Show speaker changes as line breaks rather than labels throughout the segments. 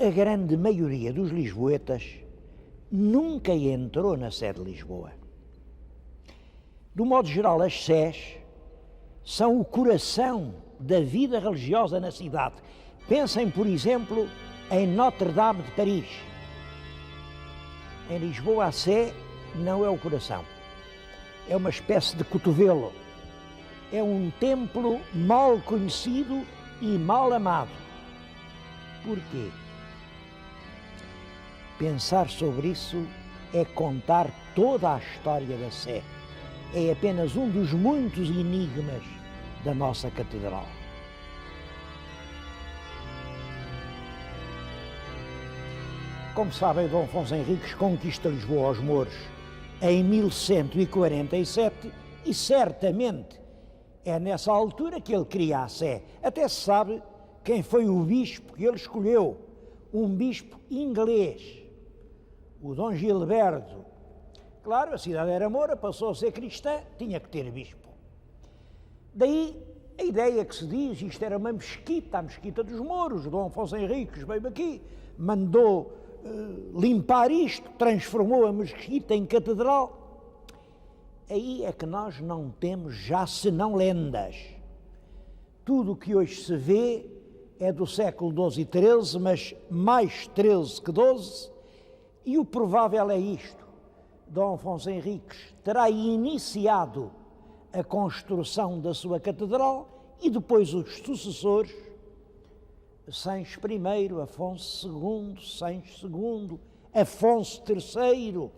a grande maioria dos lisboetas nunca entrou na Sé de Lisboa. Do modo geral, as Sés são o coração da vida religiosa na cidade. Pensem, por exemplo, em Notre-Dame de Paris. Em Lisboa, a Sé não é o coração. É uma espécie de cotovelo. É um templo mal conhecido e mal amado. Porquê? Pensar sobre isso é contar toda a história da Sé. É apenas um dos muitos enigmas da nossa catedral. Como sabem, Dom Afonso Henriques conquista Lisboa aos mouros em 1147 e certamente é nessa altura que ele cria a Sé. Até se sabe quem foi o bispo que ele escolheu, um bispo inglês, o Dom Gilberto. Claro, a cidade era moura, passou a ser cristã, tinha que ter bispo. Daí a ideia que se diz, isto era uma mesquita, a mesquita dos mouros. Dom Afonso Henriques veio aqui, mandou limpar isto, transformou a mesquita em catedral. Aí é que nós não temos já senão lendas. Tudo o que hoje se vê é do século XII e XIII, mas mais XIII que XII, e o provável é isto. Dom Afonso Henriques terá iniciado a construção da sua catedral e depois os sucessores, Sancho I, Afonso II, Sancho II, Afonso III,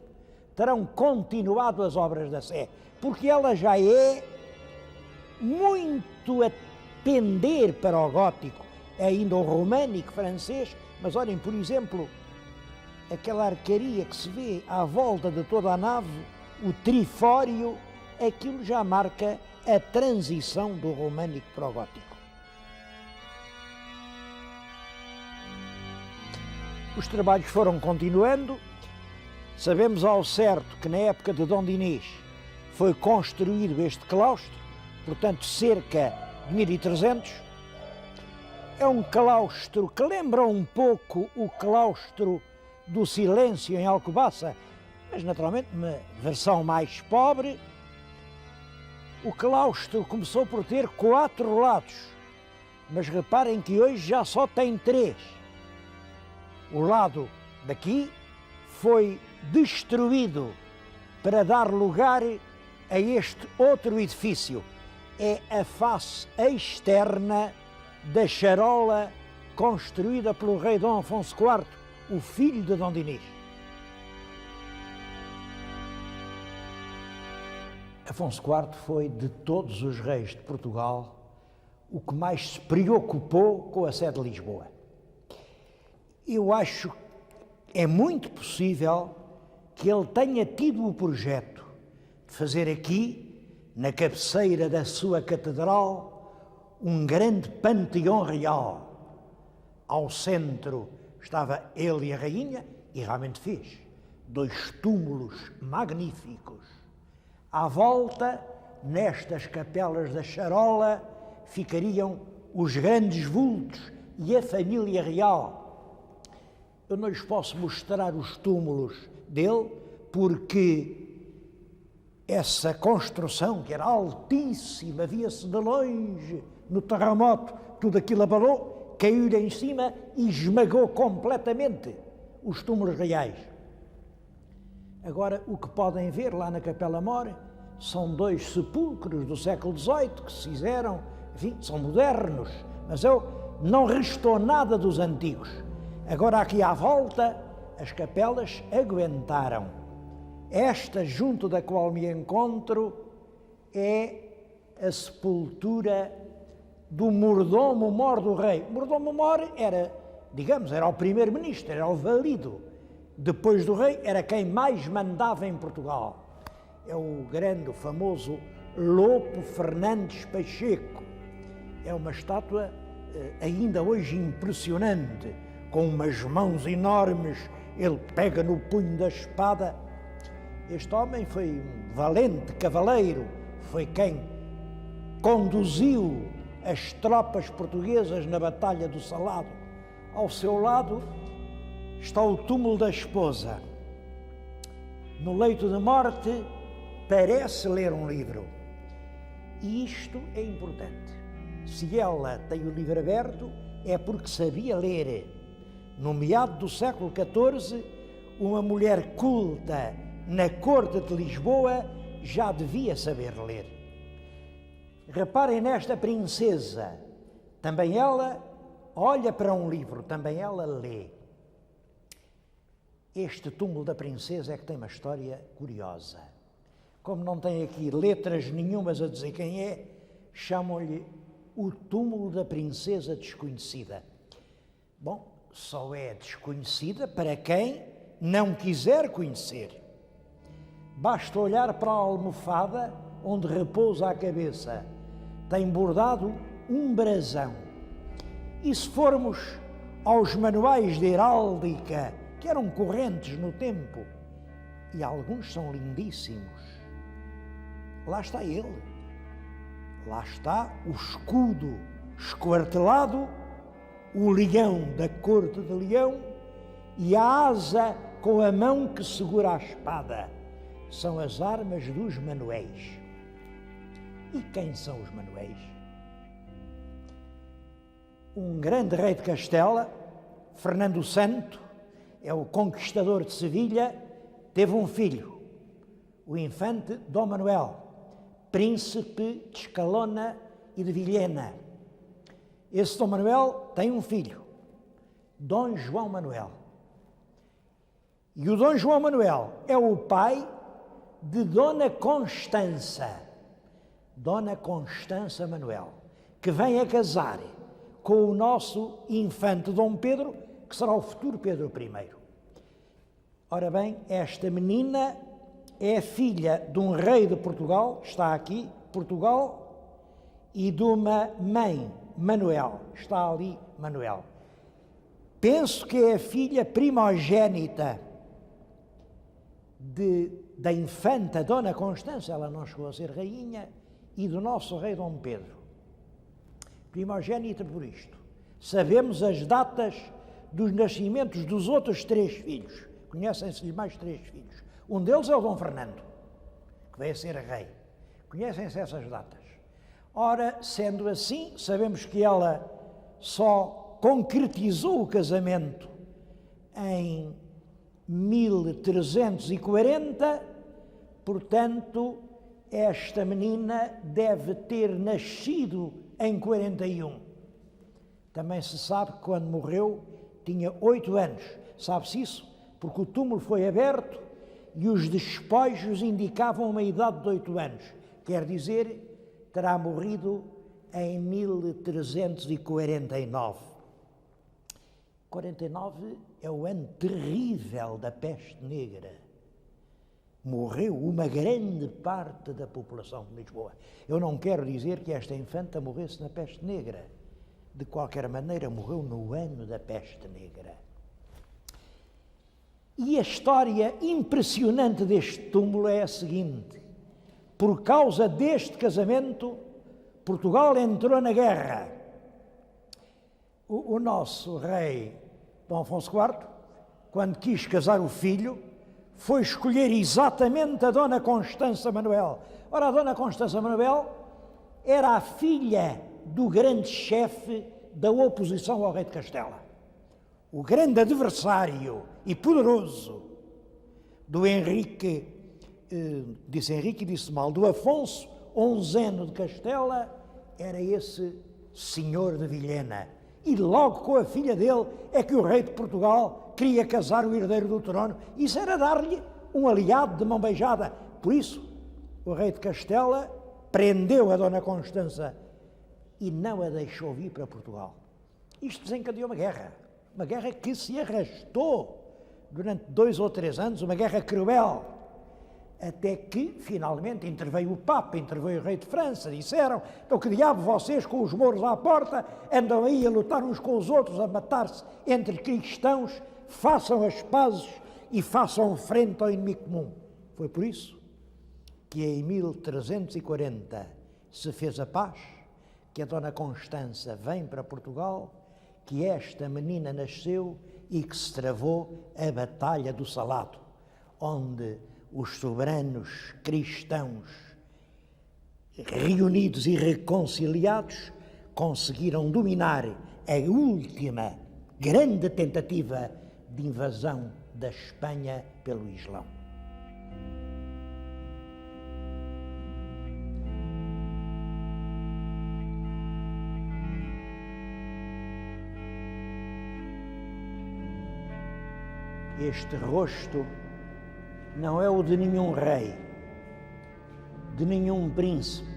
terão continuado as obras da Sé, porque ela já é muito a pender para o gótico, é ainda o românico francês, mas olhem, por exemplo, aquela arcaria que se vê à volta de toda a nave, o trifório, aquilo já marca a transição do românico para o gótico. Os trabalhos foram continuando. Sabemos ao certo que na época de Dom Dinis foi construído este claustro, portanto cerca de 1300. É um claustro que lembra um pouco o claustro do Silêncio em Alcobaça, mas naturalmente uma versão mais pobre. O claustro começou por ter 4 lados, mas reparem que hoje já só tem 3. O lado daqui foi destruído para dar lugar a este outro edifício. É a face externa da charola construída pelo rei Dom Afonso IV, o filho de Dom Dinis. Afonso IV foi, de todos os reis de Portugal, o que mais se preocupou com a Sé de Lisboa. Eu acho que é muito possível que ele tenha tido o projeto de fazer aqui, na cabeceira da sua catedral, um grande panteão real. Ao centro estava ele e a rainha, e realmente fez 2 túmulos magníficos. À volta, nestas capelas da charola, ficariam os grandes vultos e a família real. Eu não lhes posso mostrar os túmulos dele, porque essa construção, que era altíssima, via-se de longe, no terremoto, tudo aquilo abalou, caiu-lhe em cima e esmagou completamente os túmulos reais. Agora, o que podem ver lá na Capela Mor são 2 sepulcros do século XVIII que se fizeram, enfim, são modernos, mas não restou nada dos antigos. Agora, aqui à volta, as capelas aguentaram. Esta, junto da qual me encontro, é a sepultura do mordomo-mor do rei. O mordomo-mor era, digamos, era o primeiro-ministro, era o valido. Depois do rei, era quem mais mandava em Portugal. É o grande, o famoso Lopo Fernandes Pacheco. É uma estátua ainda hoje impressionante, com umas mãos enormes, ele pega no punho da espada. Este homem foi um valente cavaleiro, foi quem conduziu as tropas portuguesas na Batalha do Salado. Ao seu lado está o túmulo da esposa. No leito de morte, parece ler um livro. E isto é importante. Se ela tem o livro aberto, é porque sabia ler. No meado do século XIV, uma mulher culta na corte de Lisboa já devia saber ler. Reparem nesta princesa. Também ela olha para um livro, também ela lê. Este túmulo da princesa é que tem uma história curiosa. Como não tem aqui letras nenhumas a dizer quem é, chamam-lhe o túmulo da princesa desconhecida. Bom, só é desconhecida para quem não quiser conhecer. Basta olhar para a almofada onde repousa a cabeça. Tem bordado um brasão. E se formos aos manuais de heráldica, que eram correntes no tempo, e alguns são lindíssimos, lá está ele. Lá está o escudo esquartelado, o leão da corte de Leão e a asa com a mão que segura a espada. São as armas dos Manuéis. E quem são os Manuéis? Um grande rei de Castela, Fernando o Santo, é o conquistador de Sevilha, teve um filho, o infante Dom Manuel, príncipe de Escalona e de Vilhena. Esse Dom Manuel tem um filho, Dom João Manuel. E o Dom João Manuel é o pai de Dona Constança, Dona Constança Manuel, que vem a casar com o nosso infante Dom Pedro, que será o futuro Pedro I. Ora bem, esta menina é filha de um rei de Portugal, está aqui, Portugal, e de uma mãe, Manuel, está ali, Manuel. Penso que é a filha primogénita da infanta Dona Constança, ela não chegou a ser rainha, e do nosso rei Dom Pedro. Primogénita por isto. Sabemos as datas dos nascimentos dos outros 3 filhos. Conhecem-se-lhe mais 3 filhos. Um deles é o Dom Fernando, que veio a ser rei. Conhecem-se essas datas. Ora, sendo assim, sabemos que ela só concretizou o casamento em 1340, portanto, esta menina deve ter nascido em 41. Também se sabe que quando morreu tinha 8 anos. Sabe-se isso? Porque o túmulo foi aberto e os despojos indicavam uma idade de 8 anos. Quer dizer, terá morrido em 1349. 49 é o ano terrível da peste negra. Morreu uma grande parte da população de Lisboa. Eu não quero dizer que esta infanta morresse na peste negra. De qualquer maneira, morreu no ano da peste negra. E a história impressionante deste túmulo é a seguinte. Por causa deste casamento, Portugal entrou na guerra. O nosso rei Dom Afonso IV, quando quis casar o filho, foi escolher exatamente a Dona Constança Manuel. Ora, a Dona Constança Manuel era a filha do grande chefe da oposição ao rei de Castela. O grande adversário e poderoso do Henrique, disse mal, do Afonso XI de Castela, era esse senhor de Vilhena. E logo com a filha dele é que o rei de Portugal queria casar o herdeiro do trono. Isso era dar-lhe um aliado de mão beijada. Por isso, o rei de Castela prendeu a Dona Constança e não a deixou vir para Portugal. Isto desencadeou uma guerra que se arrastou durante 2 ou 3 anos, uma guerra cruel, até que, finalmente, interveio o Papa, interveio o rei de França, disseram, então que diabo vocês com os mouros à porta andam aí a lutar uns com os outros, a matar-se entre cristãos, façam as pazes e façam frente ao inimigo comum. Foi por isso que em 1340 se fez a paz, que a Dona Constança vem para Portugal que esta menina nasceu e que se travou a Batalha do Salado, onde os soberanos cristãos, reunidos e reconciliados, conseguiram dominar a última grande tentativa de invasão da Espanha pelo Islão. Este rosto não é o de nenhum rei, de nenhum príncipe,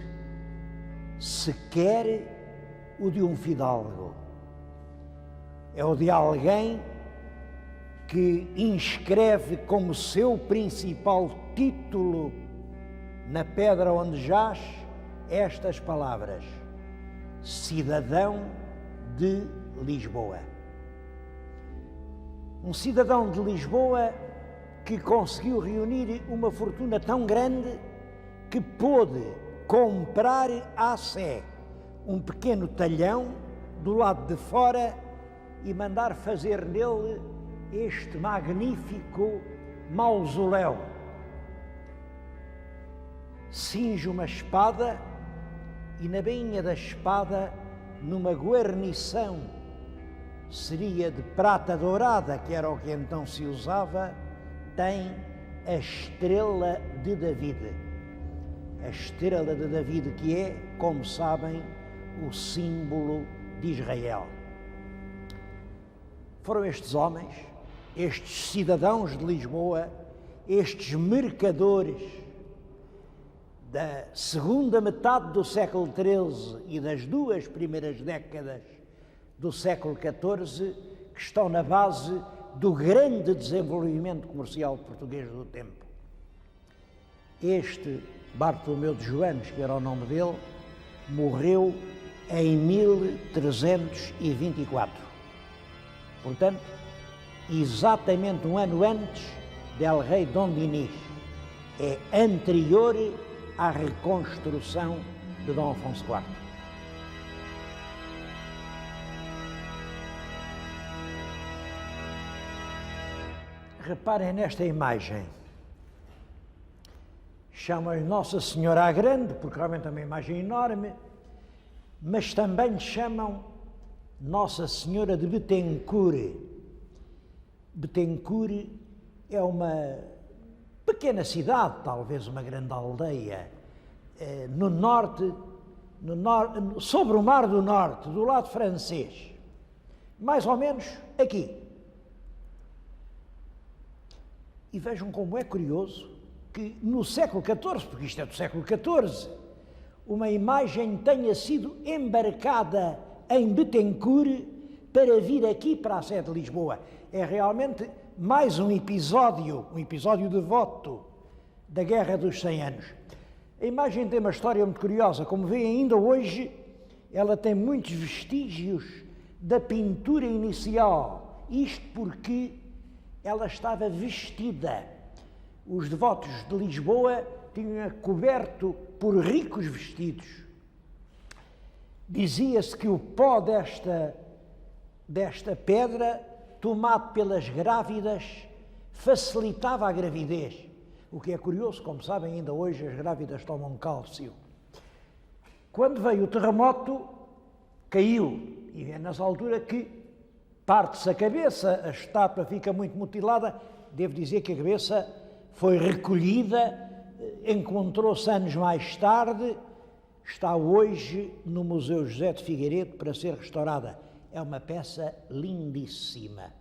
sequer o de um fidalgo. É o de alguém que inscreve como seu principal título na pedra onde jaz estas palavras: cidadão de Lisboa. Um cidadão de Lisboa que conseguiu reunir uma fortuna tão grande que pôde comprar à sé um pequeno talhão do lado de fora e mandar fazer nele este magnífico mausoléu. Cinge uma espada e na bainha da espada, numa guarnição, seria de prata dourada, que era o que então se usava, tem a estrela de David. A estrela de David, que é, como sabem, o símbolo de Israel. Foram estes homens, estes cidadãos de Lisboa, estes mercadores da segunda metade do século XIII e das duas primeiras décadas do século XIV, que estão na base do grande desenvolvimento comercial português do tempo. Este Bartolomeu de Joanes, que era o nome dele, morreu em 1324. Portanto, exatamente um ano antes del rei Dom Dinis. É anterior à reconstrução de Dom Afonso IV. Reparem nesta imagem. Chamam-lhe Nossa Senhora à Grande, porque realmente é uma imagem enorme, mas também lhe chamam Nossa Senhora de Bettencourt. Bettencourt é uma pequena cidade, talvez uma grande aldeia, no norte, sobre o Mar do Norte, do lado francês, mais ou menos aqui. E vejam como é curioso que no século XIV, porque isto é do século XIV, uma imagem tenha sido embarcada em Bettencourt para vir aqui para a sede de Lisboa. É realmente mais um episódio devoto da Guerra dos 100 Anos. A imagem tem uma história muito curiosa. Como veem, ainda hoje, ela tem muitos vestígios da pintura inicial. Isto porque ela estava vestida. Os devotos de Lisboa tinham-a coberto por ricos vestidos. Dizia-se que o pó desta pedra, tomado pelas grávidas, facilitava a gravidez. O que é curioso, como sabem, ainda hoje as grávidas tomam cálcio. Quando veio o terremoto, caiu, e é nessa altura que parte-se a cabeça, a estátua fica muito mutilada. Devo dizer que a cabeça foi recolhida, encontrou-se anos mais tarde, está hoje no Museu José de Figueiredo para ser restaurada. É uma peça lindíssima.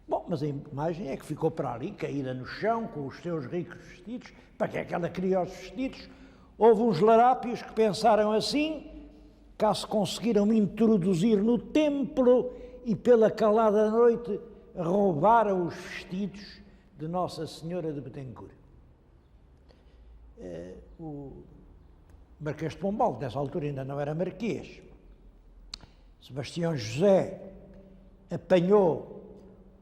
Bom, mas a imagem é que ficou para ali, caída no chão, com os seus ricos vestidos. Para que é que ela queria os vestidos? Houve uns larápios que pensaram assim, cá se conseguiram introduzir no templo e pela calada noite roubaram os vestidos de Nossa Senhora de Bettencourt. O Marquês de Pombal, nessa altura ainda não era marquês, Sebastião José apanhou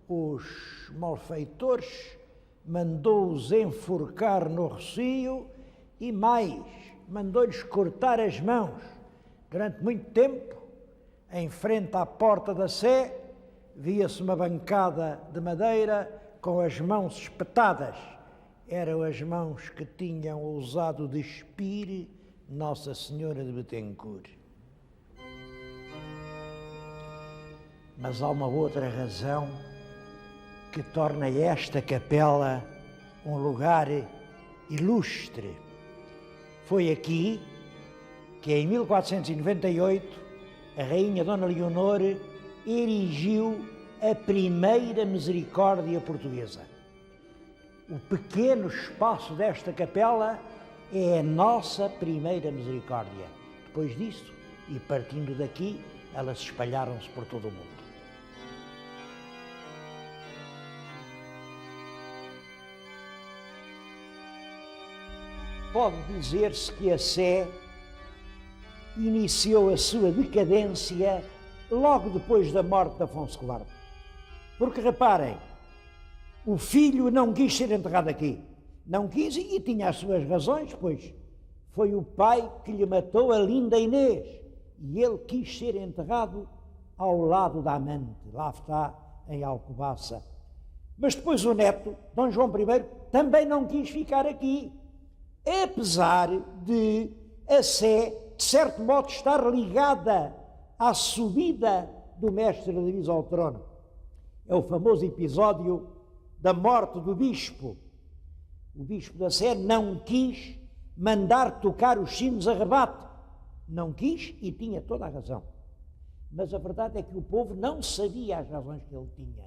os malfeitores, mandou-os enforcar no Rocio e mais, mandou-lhes cortar as mãos. Durante muito tempo, em frente à porta da Sé, via-se uma bancada de madeira com as mãos espetadas. Eram as mãos que tinham ousado despir Nossa Senhora de Betancourt. Mas há uma outra razão que torna esta capela um lugar ilustre. Foi aqui que, em 1498, a rainha Dona Leonor erigiu a primeira misericórdia portuguesa. O pequeno espaço desta capela é a nossa primeira misericórdia. Depois disso, e partindo daqui, elas espalharam-se por todo o mundo. Pode dizer-se que a Sé iniciou a sua decadência logo depois da morte de Afonso IV. Porque, reparem, o filho não quis ser enterrado aqui. Não quis e tinha as suas razões, pois foi o pai que lhe matou a linda Inês e ele quis ser enterrado ao lado da amante. Lá está, em Alcobaça. Mas depois o neto, Dom João I, também não quis ficar aqui, apesar de a Sé, de certo modo, estar ligada à subida do mestre Davis ao trono. É o famoso episódio da morte do bispo. O bispo da Sé não quis mandar tocar os sinos a rebate. Não quis e tinha toda a razão. Mas a verdade é que o povo não sabia as razões que ele tinha.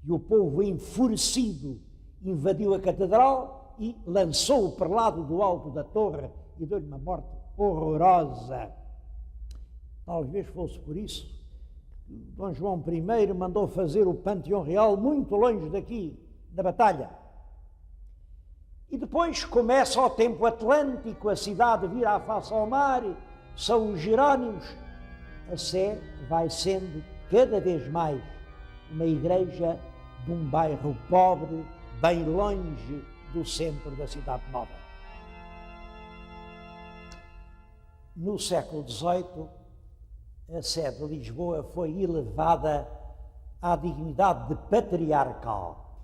E o povo, enfurecido, invadiu a catedral e lançou o prelado do alto da torre e deu-lhe uma morte horrorosa. Talvez fosse por isso que Dom João I mandou fazer o Panteão Real muito longe daqui, da batalha. E depois começa o tempo atlântico, a cidade vira a face ao mar, são os Jerónimos. A Sé vai sendo cada vez mais uma igreja de um bairro pobre, bem longe do centro da cidade nova. No século XVIII, a Sé de Lisboa foi elevada à dignidade de patriarcal.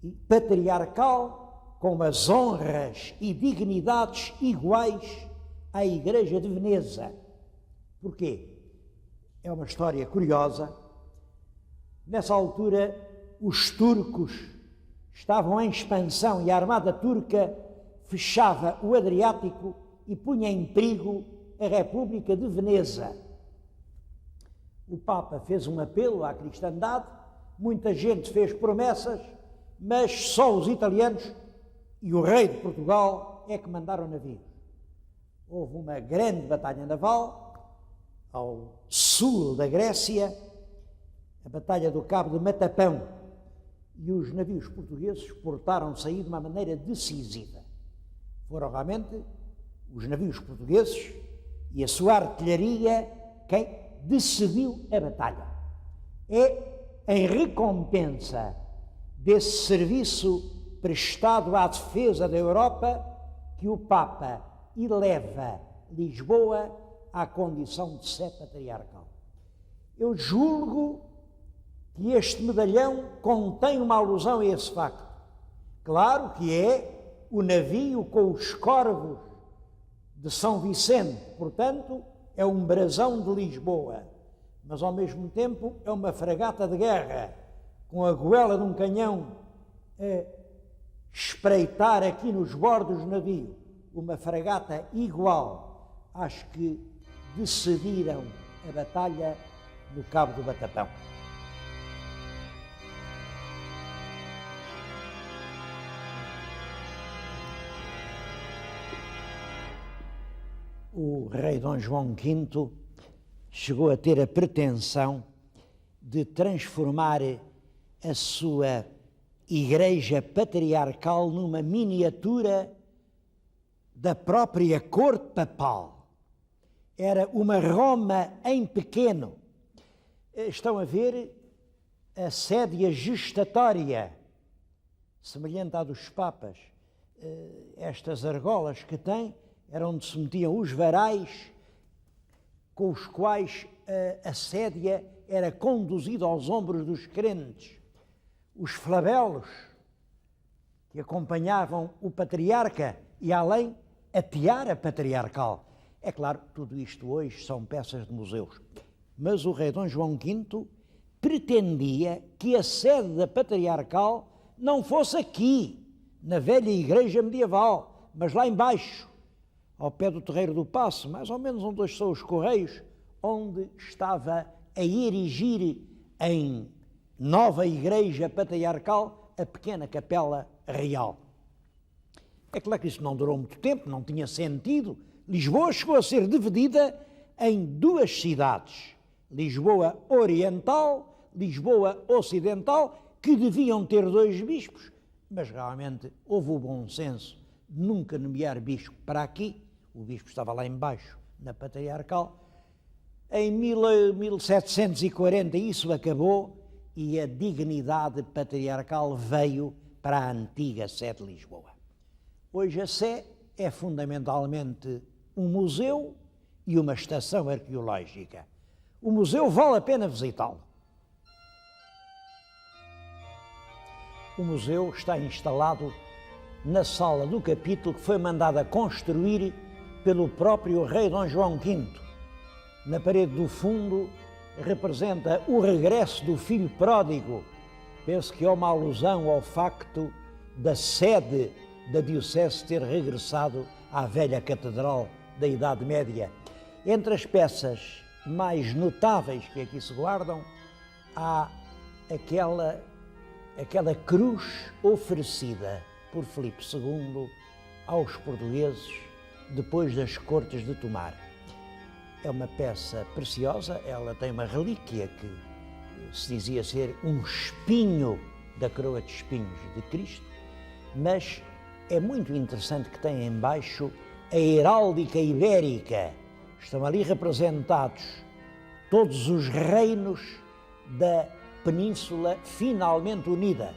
E patriarcal com as honras e dignidades iguais à Igreja de Veneza. Porquê? É uma história curiosa. Nessa altura, os turcos estavam em expansão e a armada turca fechava o Adriático e punha em perigo a República de Veneza. O Papa fez um apelo à cristandade, muita gente fez promessas, mas só os italianos e o rei de Portugal é que mandaram navios. Houve uma grande batalha naval ao sul da Grécia, a Batalha do Cabo de Matapão, e os navios portugueses portaram-se aí de uma maneira decisiva. Foram realmente os navios portugueses e a sua artilharia quem decidiu a batalha. É em recompensa desse serviço prestado à defesa da Europa que o Papa eleva Lisboa à condição de sé patriarcal. Eu julgo que este medalhão contém uma alusão a esse facto. Claro que é o navio com os corvos de São Vicente, portanto, é um brasão de Lisboa, mas ao mesmo tempo é uma fragata de guerra, com a goela de um canhão a espreitar aqui nos bordos do navio, uma fragata igual às que decidiram a batalha no Cabo do Matapão. O rei Dom João V chegou a ter a pretensão de transformar a sua igreja patriarcal numa miniatura da própria corte papal. Era uma Roma em pequeno. Estão a ver a sédia gestatória, semelhante à dos papas. Estas argolas que tem, era onde se metiam os varais com os quais a sédia era conduzida aos ombros dos crentes, os flabelos que acompanhavam o patriarca e, além, a tiara patriarcal. É claro, tudo isto hoje são peças de museus, mas o rei Dom João V pretendia que a sede da patriarcal não fosse aqui, na velha igreja medieval, mas lá embaixo, ao pé do Terreiro do Paço, mais ou menos onde hoje são os Correios, onde estava a erigir em nova igreja patriarcal a pequena capela real. É claro que isso não durou muito tempo, não tinha sentido. Lisboa chegou a ser dividida em duas cidades, Lisboa Oriental, Lisboa Ocidental, que deviam ter dois bispos, mas realmente houve o bom senso de nunca nomear bispo para aqui, o bispo estava lá embaixo, na patriarcal. Em 1740 isso acabou e a dignidade patriarcal veio para a antiga Sé de Lisboa. Hoje a Sé é fundamentalmente um museu e uma estação arqueológica. O museu vale a pena visitá-lo. O museu está instalado na sala do capítulo que foi mandada construir pelo próprio rei Dom João V. Na parede do fundo representa o regresso do filho pródigo. Penso que é uma alusão ao facto da sede da diocese ter regressado à velha catedral da Idade Média. Entre as peças mais notáveis que aqui se guardam, há aquela cruz oferecida por Filipe II aos portugueses depois das Cortes de Tomar. É uma peça preciosa, ela tem uma relíquia que se dizia ser um espinho da coroa de espinhos de Cristo, mas é muito interessante que tem embaixo a heráldica ibérica. Estão ali representados todos os reinos da Península finalmente unida.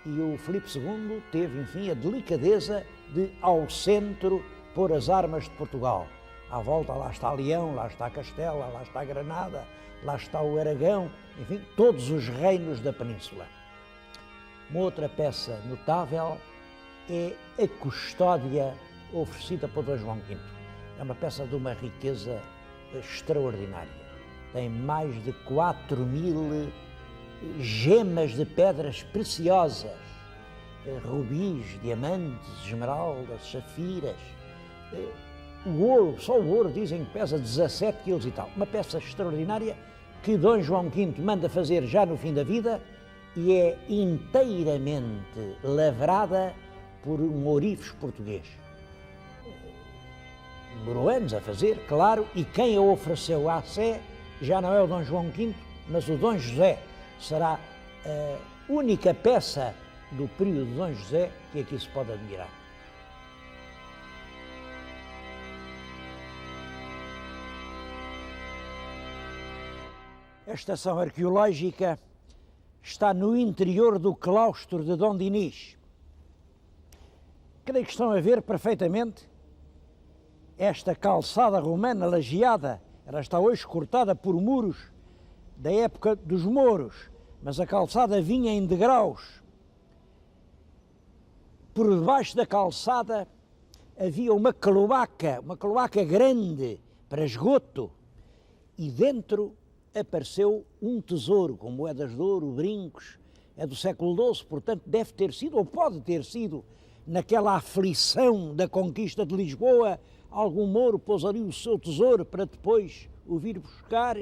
E o Filipe II teve, enfim, a delicadeza de, ao centro, pôr as armas de Portugal. À volta lá está Leão, lá está Castela, lá está Granada, lá está o Aragão, enfim, todos os reinos da Península. Uma outra peça notável é a custódia oferecida por Dom João V. É uma peça de uma riqueza extraordinária. Tem mais de 4.000 gemas de pedras preciosas, rubis, diamantes, esmeraldas, safiras. O ouro, só o ouro, dizem que pesa 17 quilos e tal. Uma peça extraordinária que Dom João V manda fazer já no fim da vida e é inteiramente lavrada por um ourives português. Demorou anos a fazer, claro, e quem a ofereceu à Sé já não é o Dom João V, mas o Dom José. Será a única peça do período de Dom José que aqui se pode admirar. A estação arqueológica está no interior do claustro de Dom Dinis. Creio que estão a ver perfeitamente esta calçada romana lajeada. Ela está hoje cortada por muros da época dos mouros, mas a calçada vinha em degraus. Por debaixo da calçada havia uma cloaca grande para esgoto, e dentro apareceu um tesouro, com moedas de ouro, brincos, é do século XII, portanto deve ter sido, ou pode ter sido, naquela aflição da conquista de Lisboa, algum mouro pôs ali o seu tesouro para depois o vir buscar,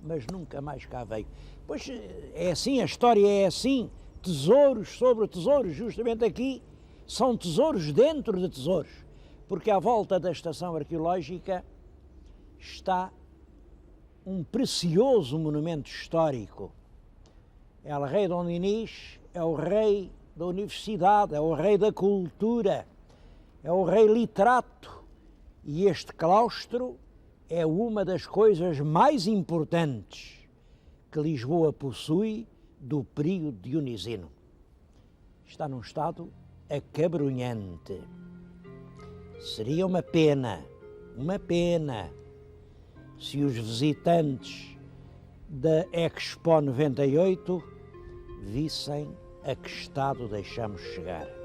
mas nunca mais cá veio. Pois é assim, a história é assim, tesouros sobre tesouros, justamente aqui são tesouros dentro de tesouros, porque à volta da estação arqueológica está um precioso monumento histórico. El Rei Dom Dinis é o rei da universidade, é o rei da cultura, é o rei literato, e este claustro é uma das coisas mais importantes que Lisboa possui do período dionisino. Está num estado acabrunhante. Seria uma pena se os visitantes da Expo 98 vissem a que estado deixamos chegar.